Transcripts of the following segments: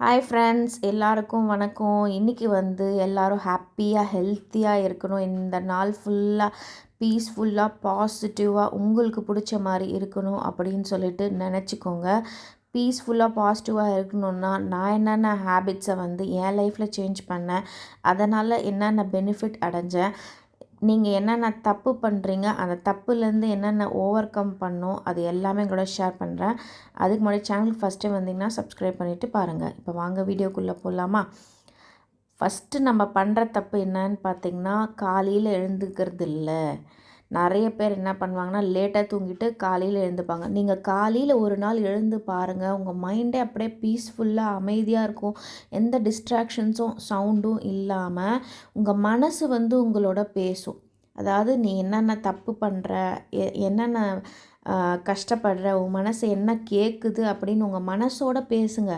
Hi friends, எல்லாருக்கும் வணக்கம். இன்றைக்கி எல்லோரும் ஹாப்பியாக ஹெல்த்தியாக இருக்கணும். இந்த நாள் ஃபுல்லாக பீஸ்ஃபுல்லாக பாசிட்டிவாக உங்களுக்கு பிடிச்ச மாதிரி இருக்கணும் அப்படின்னு சொல்லிட்டு நினச்சிக்கோங்க. பீஸ்ஃபுல்லாக பாசிட்டிவாக இருக்கணுன்னா நான் என்னென்ன ஹேபிட்ஸை என் லைஃப்பில் சேஞ்ச் பண்ணேன், அதனால் என்னென்ன பெனிஃபிட் அடைஞ்சேன், நீங்கள் என்னென்ன தப்பு பண்ணுறீங்க, அந்த தப்புலேருந்து என்னென்ன ஓவர் கம் பண்ணணும், அது எல்லாமே கூட ஷேர் பண்ணுறேன். அதுக்கு முன்னாடி சேனலுக்கு ஃபஸ்ட் டைம் வந்தீங்கன்னா சப்ஸ்கிரைப் பண்ணிவிட்டு பாருங்கள். இப்போ வாங்க வீடியோக்குள்ளே போகலாமா? ஃபஸ்ட்டு நம்ம பண்ணுற தப்பு என்னன்னு பார்த்திங்கன்னா, காலையில் எழுந்துக்கிறது இல்லை. நிறைய பேர் என்ன பண்ணுவாங்கன்னா, லேட்டாக தூங்கிட்டு காலையில் எழுந்துப்பாங்க. நீங்கள் காலையில் ஒரு நாள் எழுந்து பாருங்கள், உங்கள் மைண்டே அப்படியே பீஸ்ஃபுல்லாக அமைதியாக இருக்கும். எந்த டிஸ்ட்ராக்ஷன்ஸும் சவுண்டும் இல்லாமல் உங்கள் மனசு உங்களோட பேசும். அதாவது நீ என்னென்ன தப்பு பண்ணுற, என்னென்ன கஷ்டப்படுற, உன் மனசு என்ன கேட்குது அப்படின்னு உங்கள் மனசோட பேசுங்க.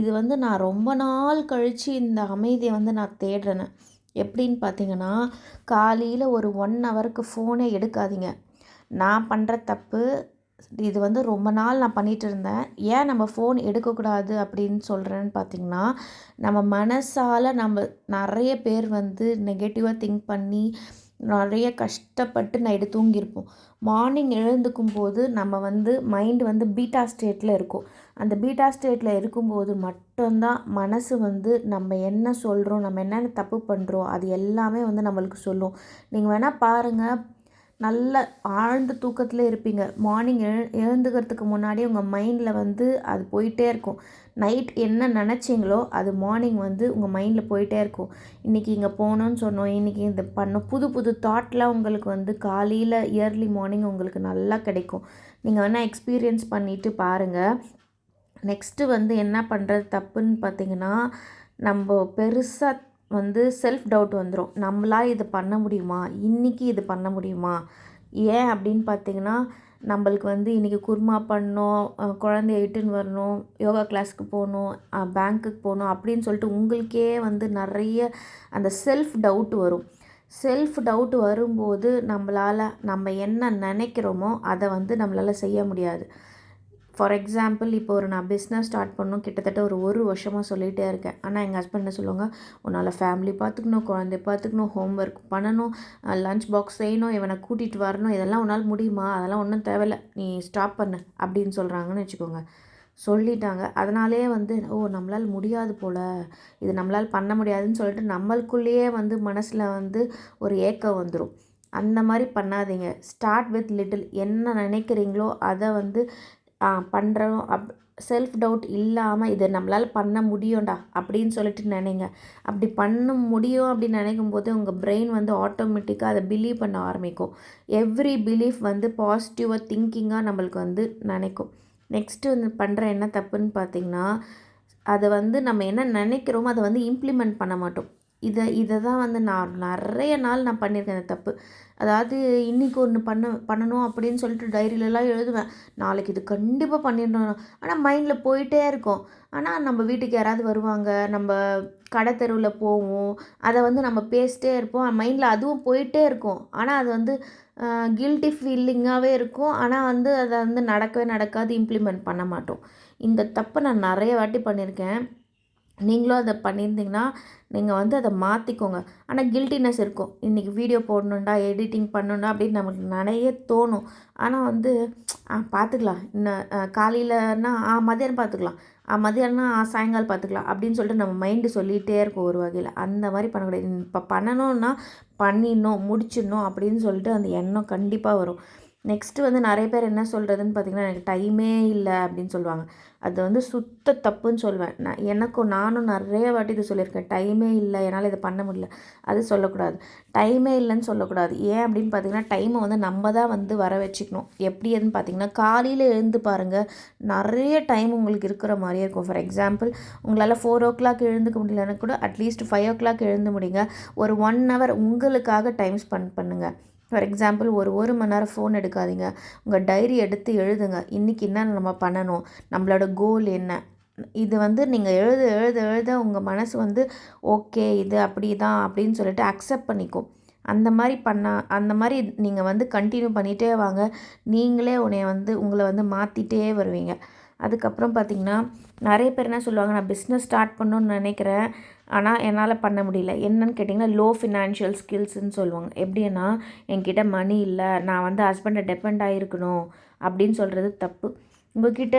இது நான் ரொம்ப நாள் கழித்து இந்த அமைதியை நான் தேடுறேன்னு. எப்படின்னு பார்த்தீங்கன்னா, காலையில் ஒரு 1 ஹவருக்கு ஃபோனே எடுக்காதீங்க. நான் பண்ணுற தப்பு இது ரொம்ப நாள் நான் பண்ணிகிட்டு இருந்தேன். ஏன் நம்ம ஃபோன் எடுக்கக்கூடாது அப்படின்னு சொல்கிறேன்னு பார்த்தீங்கன்னா, நம்ம மனசால் நம்ம நிறைய பேர் நெகட்டிவாக திங்க் பண்ணி நிறைய கஷ்டப்பட்டு நைட்டு தூங்கியிருப்போம். மார்னிங் எழுந்துக்கும் போது நம்ம மைண்டு பீட்டா ஸ்டேட்டில் இருக்கும். அந்த பீட்டா ஸ்டேட்டில் இருக்கும்போது மட்டும்தான் மனசு நம்ம என்ன சொல்கிறோம், நம்ம என்னென்ன தப்பு பண்ணுறோம், அது எல்லாமே நம்மளுக்கு சொல்லும். நீங்கள் வேணால் பாருங்கள், நல்ல ஆழ்ந்த தூக்கத்தில் இருப்பீங்க. மார்னிங் எழுந்துக்கிறதுக்கு முன்னாடி உங்கள் மைண்டில் அது போயிட்டே இருக்கும். நைட் என்ன நினச்சிங்களோ அது மார்னிங் உங்கள் மைண்டில் போயிட்டே இருக்கும். இன்றைக்கி இங்கே போகணுன்னு சொன்னோம், இன்றைக்கி இது பண்ணோம், புது புது தாட்லாம் உங்களுக்கு காலையில் இயர்லி மார்னிங் உங்களுக்கு நல்லா கிடைக்கும். நீங்கள் வேணால் எக்ஸ்பீரியன்ஸ் பண்ணிவிட்டு பாருங்கள். நெக்ஸ்ட்டு என்ன பண்ணுறது தப்புன்னு பார்த்தீங்கன்னா, நம்ம பெருசாக செல்ஃப் டவுட் வந்துடும். நம்மளால் இது பண்ண முடியுமா, இன்றைக்கி இது பண்ண முடியுமா? ஏன் அப்படின்னு பார்த்தீங்கன்னா, நம்மளுக்கு இன்றைக்கி குருமா பண்ணணும், குழந்தைய இட்டுன்னு வரணும், யோகா கிளாஸுக்கு போகணும், பேங்க்குக்கு போகணும் அப்படின்னு சொல்லிட்டு உங்களுக்கே நிறைய அந்த செல்ஃப் டவுட் வரும். செல்ஃப் டவுட் வரும்போது நம்ம என்ன நினைக்கிறோமோ அதை நம்மளால் செய்ய முடியாது. ஃபார் எக்ஸாம்பிள், இப்போ நான் பிஸ்னஸ் ஸ்டார்ட் பண்ணணும் கிட்டத்தட்ட ஒரு வருஷமாக சொல்லிகிட்டே இருக்கேன். ஆனால் எங்கள் ஹஸ்பண்ட் என்ன சொல்லுவாங்க, உன்னால் ஃபேமிலி பார்த்துக்கணும், குழந்தைய பார்த்துக்கணும், ஹோம் ஒர்க் பண்ணணும், லஞ்ச் பாக்ஸ் செய்யணும், இவனை கூட்டிகிட்டு வரணும், இதெல்லாம் உன்னால் முடியுமா, அதெல்லாம் ஒன்றும் தேவையில்லை, நீ ஸ்டாப் பண்ணு அப்படின்னு சொல்கிறாங்கன்னு வச்சுக்கோங்க. சொல்லிட்டாங்க. அதனாலே நம்மளால் முடியாது போல், இது நம்மளால் பண்ண முடியாதுன்னு சொல்லிட்டு நம்மளுக்குள்ளேயே மனசில் ஒரு ஏக்கம் வந்துடும். அந்த மாதிரி பண்ணாதீங்க. Start with little. என்ன நினைக்கிறீங்களோ அதை பண்ணுறோம் செல்ஃப் டவுட் இல்லாமல் இதை நம்மளால் பண்ண முடியும்டா அப்படின்னு சொல்லிட்டு நினைங்க. அப்படி பண்ண முடியும் அப்படின்னு நினைக்கும் போது உங்கள் பிரெயின் ஆட்டோமேட்டிக்காக அதை பிலீவ் பண்ண ஆரம்பிக்கும். எவ்ரி பிலீஃப் பாசிட்டிவாக திங்கிங்காக நம்மளுக்கு நினைக்கும். நெக்ஸ்ட்டு பண்ணுற என்ன தப்புன்னு பார்த்திங்கன்னா, அதை நம்ம என்ன நினைக்கிறோமோ அதை இம்ப்ளிமெண்ட் பண்ண மாட்டோம். இதை தான் நான் நிறைய நாள் நான் பண்ணியிருக்கேன் இந்த தப்பு. அதாவது இன்றைக்கி ஒன்று பண்ணணும் அப்படின்னு சொல்லிட்டு டைரியிலலாம் எழுதுவேன், நாளைக்கு இது கண்டிப்பாக பண்ணிடணும். ஆனால் மைண்டில் போயிட்டே இருக்கும். ஆனால் நம்ம வீட்டுக்கு யாராவது வருவாங்க, நம்ம கடை தெருவில் போவோம், அதை நம்ம பேசிட்டே இருப்போம், மைண்டில் அதுவும் போயிட்டே இருக்கும். ஆனால் அது கில்ட்டி ஃபீலிங்காகவே இருக்கும். ஆனால் அதை நடக்கவே நடக்காது, இம்ப்ளிமெண்ட் பண்ண மாட்டோம். இந்த தப்பை நான் நிறைய வாட்டி பண்ணியிருக்கேன். நீங்களும் அதை பண்ணியிருந்தீங்கன்னா நீங்கள் அதை மாற்றிக்கோங்க. ஆனால் கில்ட்டினஸ் இருக்கும். இன்றைக்கி வீடியோ போடணுண்டா, எடிட்டிங் பண்ணணுண்டா அப்படின்னு நமக்கு நிறைய தோணும். ஆனால் பார்த்துக்கலாம், இன்னும் காலையிலன்னா மதியானம் பார்த்துக்கலாம், மதியானம்னா சாயங்காலம் பார்த்துக்கலாம் அப்படின்னு சொல்லிட்டு நம்ம மைண்டு சொல்லிகிட்டே இருக்கும் ஒரு வகையில். அந்த மாதிரி பண்ணக்கூடாது. இப்போ பண்ணணுன்னா பண்ணிடணும், முடிச்சிடணும் அப்படின்னு சொல்லிட்டு அந்த எண்ணம் கண்டிப்பாக வரும். நெக்ஸ்ட்டு நிறைய பேர் என்ன சொல்கிறதுன்னு பார்த்திங்கன்னா, எனக்கு டைமே இல்லை அப்படின்னு சொல்லுவாங்க. அது சுத்த தப்புன்னு சொல்லுவேன். நானும் நிறைய வாட்டி இது சொல்லியிருக்கேன், டைமே இல்லை, என்னால் இதை பண்ண முடியல. அது சொல்லக்கூடாது. டைமே இல்லைன்னு சொல்லக்கூடாது. ஏன் அப்படின்னு பார்த்தீங்கன்னா, டைமை நம்ம தான் வர வச்சுக்கணும். எப்படின்னு பார்த்தீங்கன்னா, காலையில் எழுந்து பாருங்கள், நிறைய டைம் உங்களுக்கு இருக்கிற மாதிரியே இருக்கும். ஃபார் எக்ஸாம்பிள், உங்களால் 4 எழுந்துக்க முடியலன்னா கூட அட்லீஸ்ட் 5 எழுந்து முடியுங்க. ஒரு 1 ஹவர் உங்களுக்காக டைம் ஸ்பெண்ட் பண்ணுங்கள். ஃபார் எக்ஸாம்பிள், ஒரு மணி நேரம் ஃபோன் எடுக்காதீங்க. உங்கள் டைரி எடுத்து எழுதுங்க, இன்றைக்கி என்ன நம்ம பண்ணணும், நம்மளோட கோல் என்ன. இது நீங்கள் எழுத உங்கள் மனசு ஓகே இது அப்படி தான் அப்படின்னு சொல்லிட்டு அக்செப்ட் பண்ணிக்கும். அந்த மாதிரி நீங்கள் கண்டினியூ பண்ணிகிட்டே வாங்க. நீங்களே உங்களை மாற்றிட்டே வருவீங்க. அதுக்கப்புறம் பார்த்திங்கன்னா நிறைய பேர் என்ன சொல்லுவாங்க, நான் பிஸ்னஸ் ஸ்டார்ட் பண்ணணுன்னு நினைக்கிறேன், ஆனால் என்னால் பண்ண முடியல. என்னன்னு கேட்டிங்கன்னா லோ ஃபினான்ஷியல் ஸ்கில்ஸ்ன்னு சொல்லுவாங்க. எப்படின்னா என்கிட்ட மணி இல்லை, நான் வந்து ஹஸ்பண்டை டிபெண்ட் ஆகிருக்கணும் அப்படின்னு சொல்கிறது தப்பு. உங்கள்கிட்ட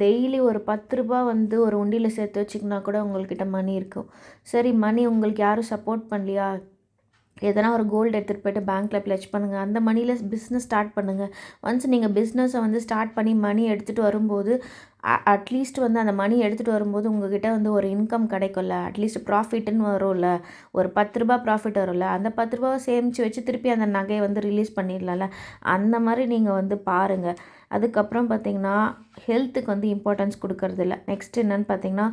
டெய்லி ஒரு 10 ரூபா வந்து ஒரு உண்டியில் சேர்த்து வச்சிங்கன்னா கூட உங்கள்கிட்ட மணி இருக்கும். சரி, மணி உங்களுக்கு யாரும் சப்போர்ட் பண்ணலையா, எதனா ஒரு கோல்டு எடுத்துகிட்டு போய்ட்டு பேங்க்கில் ப்ளெட்ஜ் பண்ணுங்கள். அந்த மணியில் பிஸ்னஸ் ஸ்டார்ட் பண்ணுங்கள். ஒன்ஸ் நீங்கள் பிஸ்னஸை வந்து ஸ்டார்ட் பண்ணி மணி எடுத்துகிட்டு வரும்போது அட்லீஸ்ட் வந்து அந்த மணி எடுத்துகிட்டு வரும்போது உங்கள்கிட்ட வந்து ஒரு இன்கம் கிடைக்கும்ல, அட்லீஸ்ட் ப்ராஃபிட்டுன்னு வரும்ல, ஒரு 10 ரூபா ப்ராஃபிட் வரும்ல, அந்த 10 ரூபாவை சேமித்து வச்சு திருப்பி அந்த நகையை வந்து ரிலீஸ் பண்ணிடலாம்ல. அந்த மாதிரி நீங்கள் வந்து பாருங்கள். அதுக்கப்புறம் பார்த்திங்கன்னா ஹெல்த்துக்கு வந்து இம்பார்ட்டன்ஸ் கொடுக்கறதில்ல. நெக்ஸ்ட் என்னென்னு பார்த்திங்கன்னா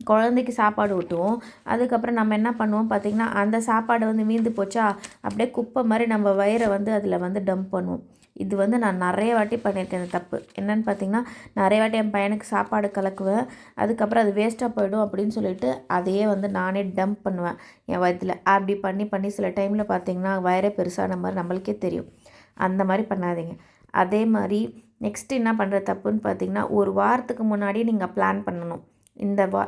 குழந்தைக்கு சாப்பாடு ஊட்டுவோம். அதுக்கப்புறம் நம்ம என்ன பண்ணுவோம் பார்த்திங்கன்னா அந்த சாப்பாடு வந்து மீந்து போச்சா அப்படியே குப்பை மாதிரி நம்ம வயிறை வந்து அதில் வந்து டம்ப் பண்ணுவோம். இது வந்து நான் நிறைய வாட்டி பண்ணியிருக்கேன். இந்த தப்பு என்னென்னு பார்த்திங்கன்னா நிறைய வாட்டி என் பையனுக்கு சாப்பாடு கலக்குவேன், அதுக்கப்புறம் அது வேஸ்ட்டாக போயிடும் அப்படின்னு சொல்லிட்டு அதையே வந்து நானே டம்ப் பண்ணுவேன் என் வயிற்றில். அப்படி பண்ணி பண்ணி சில டைமில் பார்த்திங்கன்னா வயிறே பெருசான மாதிரி நம்மளுக்கே தெரியும். அந்த மாதிரி பண்ணாதீங்க. அதே மாதிரி நெக்ஸ்ட்டு என்ன பண்ணுற தப்புன்னு பார்த்திங்கன்னா ஒரு வாரத்துக்கு முன்னாடியே நீங்கள் பிளான் பண்ணணும்.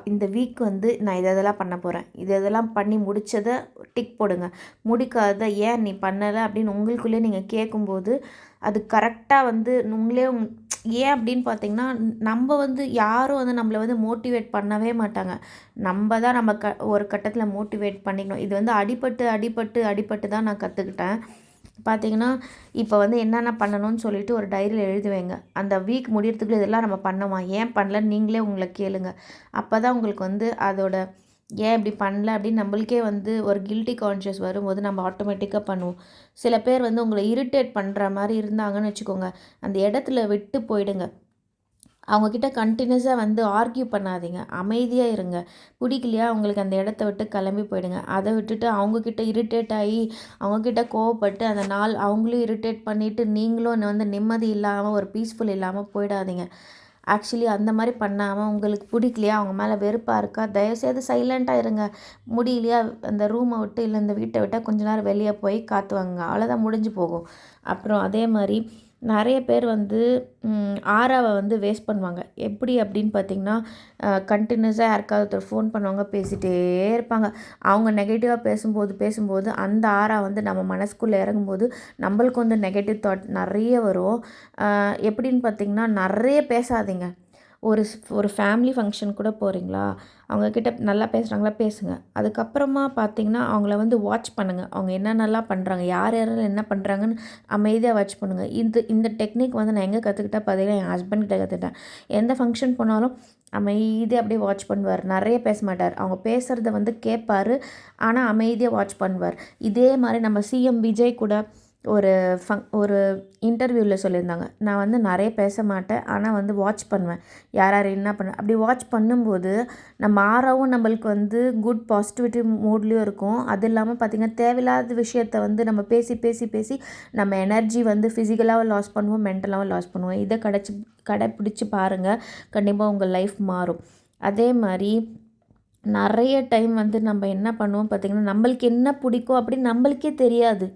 இந்த வீக் வந்து நான் இதெல்லாம் பண்ண போகிறேன், இதெல்லாம் பண்ணி முடித்ததை டிக் போடுங்க. முடிக்காத ஏன் நீ பண்ணலை அப்படின்னு உங்களுக்குள்ளே நீங்கள் கேட்கும்போது அது கரெக்டாக வந்து உங்களே ஏன் அப்படின்னு பார்த்தீங்கன்னா நம்ம வந்து யாரும் வந்து நம்மளை வந்து மோட்டிவேட் பண்ணவே மாட்டாங்க. நம்ம தான் நம்ம ஒரு கட்டத்தில் மோட்டிவேட் பண்ணிக்கணும். இது வந்து அடிபட்டு அடிபட்டு அடிபட்டு தான் நான் கற்றுக்கிட்டேன். பார்த்தீங்கன்னா இப்போ வந்து என்னென்ன பண்ணணும்னு சொல்லிட்டு ஒரு டைரியில் எழுதுவேங்க. அந்த வீக் முடியறதுக்குள்ளே இதெல்லாம் நம்ம பண்ணோமா, ஏன் பண்ணலன்னு நீங்களே உங்களை கேளுங்க. அப்போ தான் உங்களுக்கு வந்து அதோட ஏன் இப்படி பண்ணல அப்படின்னு நம்மளுக்கே வந்து ஒரு கில்ட்டி கான்ஷியஸ் வரும்போது நம்ம ஆட்டோமேட்டிக்காக பண்ணுவோம். சில பேர் வந்து உங்களை இரிட்டேட் பண்ணுற மாதிரி இருந்தாங்கன்னு வச்சுக்கோங்க, அந்த இடத்துல விட்டு போயிடுங்க. அவங்கக்கிட்ட கண்டினியூஸாக வந்து ஆர்கியூ பண்ணாதீங்க, அமைதியாக இருங்க. பிடிக்கலையா அவங்களுக்கு அந்த இடத்த விட்டு கிளம்பி போயிடுங்க. அதை விட்டுட்டு அவங்கக்கிட்ட இரிட்டேட் ஆகி அவங்கக்கிட்ட கோவப்பட்டு அந்த நாள் அவங்களையும் இரிட்டேட் பண்ணிவிட்டு நீங்களும் வந்து நிம்மதி இல்லாமல் ஒரு பீஸ்ஃபுல் இல்லாமல் போயிடாதீங்க. ஆக்சுவலி அந்த மாதிரி பண்ணாமல் உங்களுக்கு பிடிக்கலையா, அவங்க மேலே வெறுப்பாக இருக்கா, தயவுசெய்து சைலண்ட்டாக இருங்க. முடியலையா அந்த ரூமை விட்டு இல்லை இந்த வீட்டை விட்டால் கொஞ்ச நேரம் வெளியே போய் காற்று வாங்குங்க, அவ்வளோதான், முடிஞ்சு போகும். அப்புறம் அதே மாதிரி நிறைய பேர் வந்து ஆறாவை வந்து வேஸ்ட் பண்ணுவாங்க. எப்படி அப்படின்னு பார்த்திங்கன்னா கண்டினியூஸாக யாருக்காவது ஒருத்தர் ஃபோன் பண்ணுவாங்க, பேசிகிட்டே இருப்பாங்க. அவங்க நெகட்டிவாக பேசும்போது அந்த ஆறா வந்து நம்ம மனசுக்குள்ளே இறங்கும்போது நம்மளுக்கு வந்து நெகட்டிவ் தாட் நிறைய வரும். எப்படின்னு பார்த்திங்கன்னா நிறைய பேசாதீங்க. ஒரு ஃபேமிலி ஃபங்க்ஷன் கூட போகிறீங்களா, அவங்கக்கிட்ட நல்லா பேசுகிறாங்களா பேசுங்க. அதுக்கப்புறமா பார்த்திங்கன்னா அவங்கள வந்து வாட்ச் பண்ணுங்கள், அவங்க என்னென்னலாம் பண்ணுறாங்க, யார் யாரெல்லாம் என்ன பண்ணுறாங்கன்னு அமைதியாக வாட்ச் பண்ணுங்கள். இந்த டெக்னிக் வந்து நான் எங்கே கற்றுக்கிட்டேன் பார்த்திங்கன்னா என் ஹஸ்பண்ட்கிட்ட கற்றுக்கிட்டேன். எந்த ஃபங்க்ஷன் போனாலும் அமைதியாக அப்படியே வாட்ச் பண்ணுவார், நிறைய பேச மாட்டார். அவங்க பேசுகிறத வந்து கேட்பார், ஆனால் அமைதியாக வாட்ச் பண்ணுவார். இதே மாதிரி நம்ம சிஎம் விஜய் கூட ஒரு இன்டர்வியூவில் சொல்லியிருந்தாங்க, நான் வந்து நிறைய பேச மாட்டேன், ஆனால் வந்து வாட்ச் பண்ணுவேன், யார் யார் என்ன பண்ண. அப்படி வாட்ச் பண்ணும்போது நம்ம ஆறாவும் நம்மளுக்கு வந்து குட் பாசிட்டிவிட்டி மூட்லேயும் இருக்கும். அது இல்லாமல் பார்த்திங்கன்னா தேவையில்லாத விஷயத்த வந்து நம்ம பேசி பேசி பேசி நம்ம எனர்ஜி வந்து ஃபிசிக்கலாகவும் லாஸ் பண்ணுவோம், மென்டலாகவும் லாஸ் பண்ணுவோம். இதை கடைப்பிடிச்சி பாருங்கள், கண்டிப்பாக உங்கள் லைஃப் மாறும். அதே மாதிரி நிறைய டைம் வந்து நம்ம என்ன பண்ணுவோம் பார்த்திங்கன்னா நம்மளுக்கு என்ன பிடிக்கும் அப்படின்னு நம்மளுக்கே தெரியாது.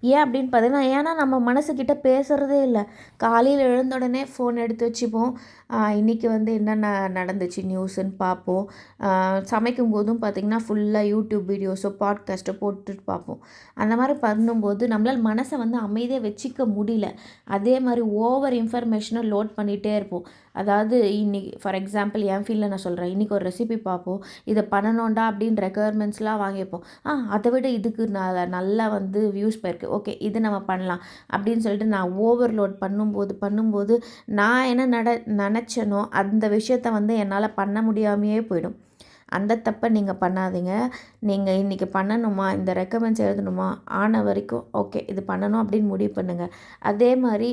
ஏன் அப்படின்னு பார்த்தீங்கன்னா ஏன்னா நம்ம மனசுக்கிட்ட பேசுகிறதே இல்லை. காலையில் எழுந்த உடனே ஃபோன் எடுத்து வச்சுப்போம், இன்றைக்கி வந்து என்னென்ன நடந்துச்சு நியூஸுன்னு பார்ப்போம். சமைக்கும் போதும் பார்த்திங்கன்னா ஃபுல்லாக யூடியூப் வீடியோஸோ பாட்காஸ்ட்டோ போட்டுட்டு பார்ப்போம். அந்த மாதிரி பண்ணும்போது நம்மளால் மனசை வந்து அமைதியாக வச்சுக்க முடியல. அதே மாதிரி ஓவர் இன்ஃபர்மேஷனை லோட் பண்ணிகிட்டே இருப்போம். அதாவது இன்றைக்கி ஃபார் எக்ஸாம்பிள் என் ஃபீல்டில் நான் சொல்கிறேன், இன்றைக்கி ஒரு ரெசிபி பார்ப்போம், இதை பண்ணணும்டா அப்படின்னு ரெக்குயர்மெண்ட்ஸ்லாம் வாங்கிப்போம். அதை விட இதுக்கு நல்லா வந்து வியூஸ் போயிருக்கு, ஓகே இது நம்ம பண்ணலாம் அப்படின்னு சொல்லிட்டு நான் ஓவர்லோட் பண்ணும்போது நான் என்ன நினச்சேனோ அந்த விஷயத்த வந்து என்னால் பண்ண முடியாமையே போயிடும். அந்த தப்பை நீங்கள் பண்ணாதீங்க. நீங்கள் இன்றைக்கி பண்ணணுமா, இந்த ரெக்கமெண்ட்ஸ் எழுதணுமா, ஆன வரைக்கும் ஓகே இது பண்ணணும் அப்படின்னு முடிவு பண்ணுங்கள். அதே மாதிரி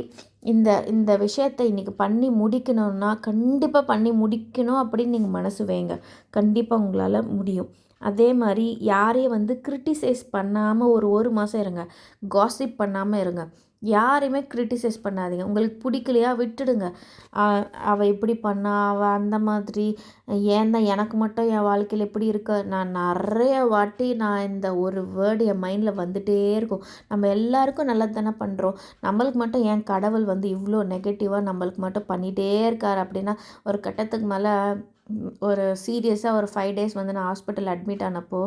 இந்த விஷயத்தை இன்றைக்கி பண்ணி முடிக்கணும்னா கண்டிப்பாக பண்ணி முடிக்கணும் அப்படின்னு நீங்கள் மனசு வைங்க, கண்டிப்பாக உங்களால் முடியும். அதே மாதிரி யாரையும் வந்து கிரிட்டிசைஸ் பண்ணாமல் ஒரு மாதம் இருங்க, காசிப் பண்ணாமல் இருங்க. யாரையுமே கிரிட்டிசைஸ் பண்ணாதீங்க. உங்களுக்கு பிடிக்கலையா விட்டுடுங்க. அ அவ இப்படி பண்ணா, அவ அந்த மாதிரி, ஏன் தான் எனக்கு மட்டும் என் வாழ்க்கையில இப்படி இருக்கு. நான் நெறைய வாட்டி இந்த ஒரு வேர்டு என் மைண்டில வந்துட்டே இருக்கும். நம்ம எல்லாருக்கும் நல்லது தானே பண்ணுறோம். நம்மளுக்கு மட்டும் ஏன் கடவுள் வந்து இவ்வளோ நெகட்டிவா நம்மளுக்கு மட்டும் பண்ணிட்டே இருக்காரு அப்படின்னா, ஒரு கட்டத்துக்கு மேல ஒரு சீரியஸா ஒரு 5 டேஸ் வந்து நான் ஹாஸ்பிட்டல் அட்மிட் ஆனப்போ,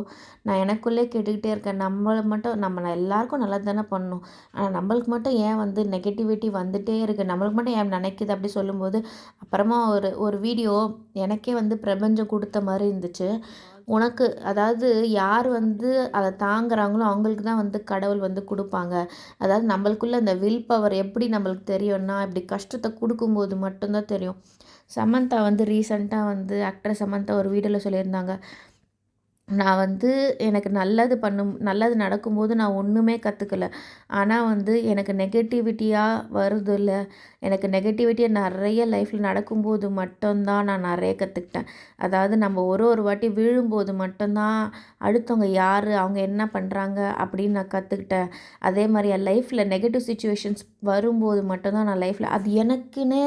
நான் எனக்குள்ளே கேட்டுக்கிட்டே இருக்கேன். நம்மள மட்டும் நம்ம எல்லாருக்கும் நல்லது தானே பண்ணணும். ஆனா நம்மளுக்கு மட்டும் ஏன் வந்து நெகட்டிவிட்டி வந்துட்டே இருக்கு. நம்மளுக்கு மட்டும் ஏன் நினைக்குது அப்படி சொல்லும்போது, அப்புறமா ஒரு ஒரு வீடியோ எனக்கே வந்து பிரபஞ்சம் குடுத்த மாரி இருந்துச்சு. உனக்கு அதாவது யார் வந்து அத தாங்குறாங்களோ, அவங்களுக்கு தான் வந்து கடவுள் வந்து குடுப்பாங்க. அதாவது நம்மளுக்குள்ள அந்த வில் பவர் எப்படி நம்மளுக்கு தெரியும்னா, இப்படி கஷ்டத்த குடுக்கும்போது மட்டும் தான் தெரியும். சமந்தா வந்து ரீசென்ட்டா வந்து ஆக்ட்ரஸ் சமந்தா ஒரு வீடியோல சொல்லியிருந்தாங்க. நான் வந்து எனக்கு நல்லது நடக்கும்போது நான் ஒன்றுமே கற்றுக்கல. ஆனால் வந்து எனக்கு நெகட்டிவிட்டியா வருதுல்ல, எனக்கு நெகட்டிவிட்டியா நிறைய லைஃப்பில் நடக்கும்போது மட்டும்தான் நான் நிறைய கற்றுக்கிட்டேன். அதாவது நம்ம ஒரு ஒரு வாட்டி விழும்போது மட்டும்தான் அடுத்தவங்க யார், அவங்க என்ன பண்ணுறாங்க அப்படின்னு நான் கற்றுக்கிட்டேன். அதே மாதிரி என் லைஃப்பில் நெகட்டிவ் சிச்சுவேஷன்ஸ் வரும்போது மட்டும்தான் நான் லைஃப்பில் அது எனக்குன்னே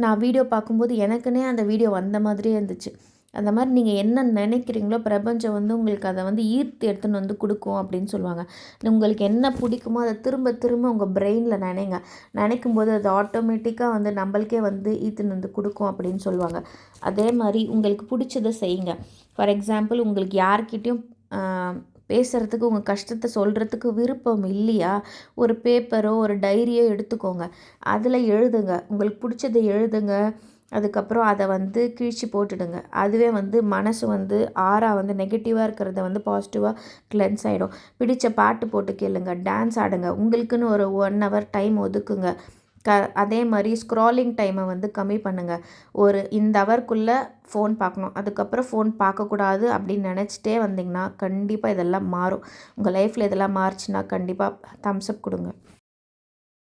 நான் வீடியோ பார்க்கும்போது எனக்குன்னே அந்த வீடியோ வந்த மாதிரியே இருந்துச்சு. அந்த மாதிரி நீங்கள் என்ன நினைக்கிறீங்களோ பிரபஞ்சம் வந்து உங்களுக்கு அதை வந்து ஈர்த்து எடுத்துன்னு வந்து கொடுக்கும் அப்படின்னு சொல்லுவாங்க. உங்களுக்கு என்ன பிடிக்குமோ அதை திரும்ப திரும்ப உங்கள் பிரெயினில் நினைங்க. நினைக்கும்போது அது ஆட்டோமேட்டிக்காக வந்து நம்மளுக்கே வந்து ஈர்த்துன்னு வந்து கொடுக்கும் அப்படின்னு சொல்லுவாங்க. அதே மாதிரி உங்களுக்கு பிடிச்சதை செய்யுங்க. ஃபார் எக்ஸாம்பிள் உங்களுக்கு யார்கிட்டயும் பேசுகிறதுக்கு உங்கள் கஷ்டத்தை சொல்கிறதுக்கு விருப்பம் இல்லையா, ஒரு பேப்பரோ ஒரு டைரியோ எடுத்துக்கோங்க. அதில் எழுதுங்க. உங்களுக்கு பிடிச்சதை எழுதுங்க. அதுக்கப்புறம் அதை வந்து கிழிச்சு போட்டுடுங்க. அதுவே வந்து மனசு வந்து வந்து நெகட்டிவாக இருக்கிறத வந்து பாசிட்டிவாக கிளென்ஸ் ஆகிடும். பிடிச்ச பாட்டு போட்டு கேளுங்க, டான்ஸ் ஆடுங்க, உங்களுக்குன்னு ஒரு 1 ஹவர் டைம் ஒதுக்குங்க. அதே மாதிரி ஸ்க்ராலிங் டைமை வந்து கம்மி பண்ணுங்கள். இந்த ஹவர்க்குள்ளே ஃபோன் பார்க்கணும், அதுக்கப்புறம் ஃபோன் பார்க்கக்கூடாது அப்படின்னு நினச்சிட்டே வந்தீங்கன்னா கண்டிப்பாக இதெல்லாம் மாறும். உங்கள் லைஃப்பில் இதெல்லாம் மாறுச்சுன்னா கண்டிப்பாக தம்ஸ் அப் கொடுங்க.